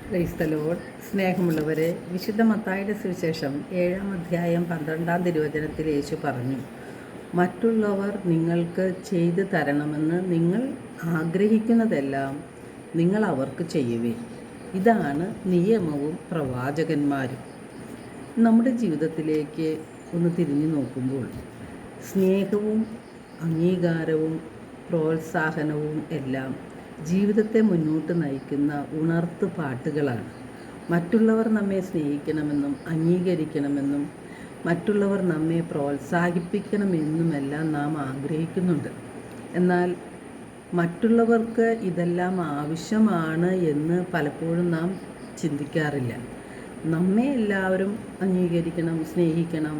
Praise the Lord. സ്നേഹമുള്ളവരെ, വിശുദ്ധ മത്തായിയുടെ സുവിശേഷം 7-ാം അധ്യായം 12-ാം തിരുവചനത്തിൽ യേശു പറഞ്ഞു, മറ്റുള്ളവർ നിങ്ങൾക്ക് ചെയ്തു തരണമെന്ന് നിങ്ങൾ ആഗ്രഹിക്കുന്നതെല്ലാം നിങ്ങൾ അവർക്ക് ചെയ്യുവിൻ. ഇതാണ് നിയമവും പ്രവാചകന്മാരും. നമ്മുടെ ജീവിതത്തിലേക്ക് ഒന്ന് തിരിഞ്ഞു നോക്കുമ്പോൾ സ്നേഹവും അംഗീകാരവും പ്രോത്സാഹനവും എല്ലാം ജീവിതത്തെ മുന്നോട്ട് നയിക്കുന്ന ഉണർത്തു പാട്ടുകളാണ്. മറ്റുള്ളവർ നമ്മെ സ്നേഹിക്കണമെന്നും അംഗീകരിക്കണമെന്നും മറ്റുള്ളവർ നമ്മെ പ്രോത്സാഹിപ്പിക്കണമെന്നുമെല്ലാം നാം ആഗ്രഹിക്കുന്നുണ്ട്. എന്നാൽ മറ്റുള്ളവർക്ക് ഇതെല്ലാം ആവശ്യമാണ് എന്ന് പലപ്പോഴും നാം ചിന്തിക്കാറില്ല. നമ്മെ എല്ലാവരും അംഗീകരിക്കണം, സ്നേഹിക്കണം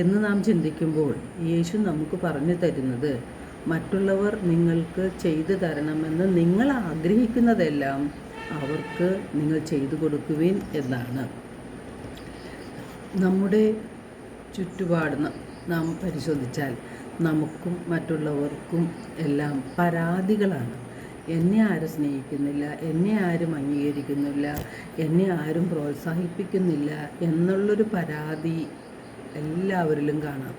എന്ന് നാം ചിന്തിക്കുമ്പോൾ യേശു നമുക്ക് പറഞ്ഞു തരുന്നത്, മറ്റുള്ളവർ നിങ്ങൾക്ക് ചെയ്തു തരണമെന്ന് നിങ്ങൾ ആഗ്രഹിക്കുന്നതെല്ലാം അവർക്ക് നിങ്ങൾ ചെയ്തു കൊടുക്കുവിൻ എന്നാണ്. നമ്മുടെ ചുറ്റുപാട് നാം പരിശോധിച്ചാൽ നമുക്കും മറ്റുള്ളവർക്കും എല്ലാം പരാതികളാണ്. എന്നെ ആരും സ്നേഹിക്കുന്നില്ല, എന്നെ ആരും അംഗീകരിക്കുന്നില്ല, എന്നെ ആരും പ്രോത്സാഹിപ്പിക്കുന്നില്ല എന്നുള്ളൊരു പരാതി എല്ലാവരിലും കാണാം.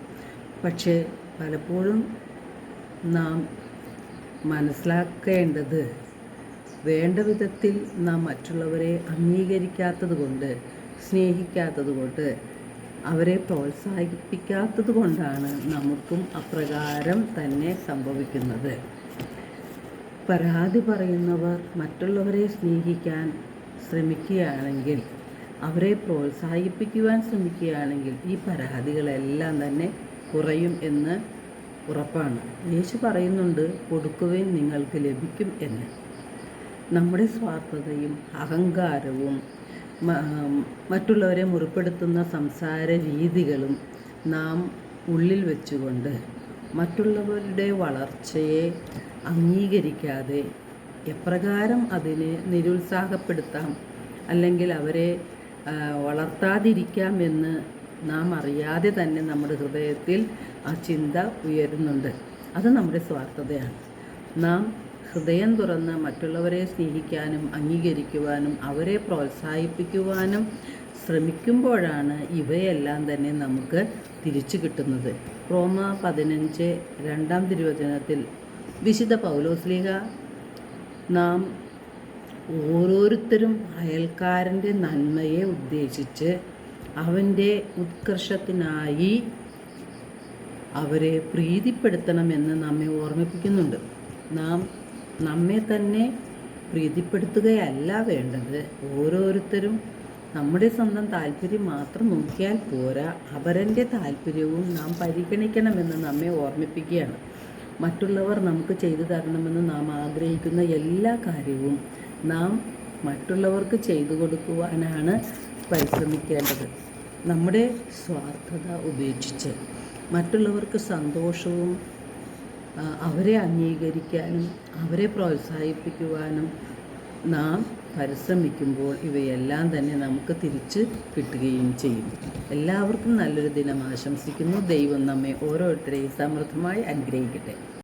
പക്ഷേ പലപ്പോഴും നാം മനസ്സിലാക്കേണ്ടത്, വേണ്ട വിധത്തിൽ നാം മറ്റുള്ളവരെ അംഗീകരിക്കാത്തത് കൊണ്ട്, സ്നേഹിക്കാത്തത് കൊണ്ട്, അവരെ പ്രോത്സാഹിപ്പിക്കാത്തത് കൊണ്ടാണ് നമുക്കും അപ്രകാരം തന്നെ സംഭവിക്കുന്നത്. പരാതി പറയുന്നവർ മറ്റുള്ളവരെ സ്നേഹിക്കാൻ ശ്രമിക്കുകയാണെങ്കിൽ, അവരെ പ്രോത്സാഹിപ്പിക്കുവാൻ ശ്രമിക്കുകയാണെങ്കിൽ ഈ പരാതികളെല്ലാം തന്നെ കുറയും എന്ന് ഉറപ്പാണ്. യേശു പറയുന്നുണ്ട്, കൊടുക്കുവിൻ നിങ്ങൾക്ക് ലഭിക്കും എന്ന്. നമ്മുടെ സ്വാർത്ഥതയും അഹങ്കാരവും മറ്റുള്ളവരെ മുറിപ്പെടുത്തുന്ന സംസാര രീതികളും നാം ഉള്ളിൽ വെച്ചുകൊണ്ട് മറ്റുള്ളവരുടെ വളർച്ചയെ അംഗീകരിക്കാതെ എപ്രകാരം അതിനെ നിരുത്സാഹപ്പെടുത്താം അല്ലെങ്കിൽ അവരെ വളർത്താതിരിക്കാമെന്ന് നാം അറിയാതെ തന്നെ നമ്മുടെ ഹൃദയത്തിൽ ആ ചിന്ത ഉയരുന്നുണ്ട്. അത് നമ്മുടെ സ്വാർത്ഥതയാണ്. നാം ഹൃദയം തുറന്ന് മറ്റുള്ളവരെ സ്നേഹിക്കാനും അംഗീകരിക്കുവാനും അവരെ പ്രോത്സാഹിപ്പിക്കുവാനും ശ്രമിക്കുമ്പോഴാണ് ഇവയെല്ലാം തന്നെ നമുക്ക് തിരിച്ചു കിട്ടുന്നത്. റോമ 15:2 തിരുവചനത്തിൽ വിശുദ്ധ പൗലോസ്ലീഹ, നാം ഓരോരുത്തരും അയൽക്കാരൻ്റെ നന്മയെ ഉദ്ദേശിച്ച് അവൻ്റെ ഉത്കർഷത്തിനായി അവരെ പ്രീതിപ്പെടുത്തണമെന്ന് നമ്മെ ഓർമ്മിപ്പിക്കുന്നുണ്ട്. നാം നമ്മെ തന്നെ പ്രീതിപ്പെടുത്തുകയല്ല വേണ്ടത്. ഓരോരുത്തരും നമ്മുടെ സ്വന്തം താല്പര്യം മാത്രം നോക്കിയാൽ പോരാ, അവരൻ്റെ താല്പര്യവും നാം പരിഗണിക്കണമെന്ന് നമ്മെ ഓർമ്മിപ്പിക്കുകയാണ്. മറ്റുള്ളവർ നമുക്ക് ചെയ്തു തരണമെന്ന് നാം ആഗ്രഹിക്കുന്ന എല്ലാ കാര്യവും നാം മറ്റുള്ളവർക്ക് ചെയ്തു കൊടുക്കുവാനാണ് പരിശ്രമിക്കേണ്ടത്. നമ്മുടെ സ്വാർത്ഥത ഉപേക്ഷിച്ച് മറ്റുള്ളവർക്ക് സന്തോഷവും അവരെ അംഗീകരിക്കാനും അവരെ പ്രോത്സാഹിപ്പിക്കുവാനും നാം പരിശ്രമിക്കുമ്പോൾ ഇവയെല്ലാം തന്നെ നമുക്ക് തിരിച്ച് കിട്ടുകയും ചെയ്യും. എല്ലാവർക്കും നല്ലൊരു ദിനം ആശംസിക്കുന്നു. ദൈവം നമ്മെ ഓരോരുത്തരെയും സമൃദ്ധമായി അനുഗ്രഹിക്കട്ടെ.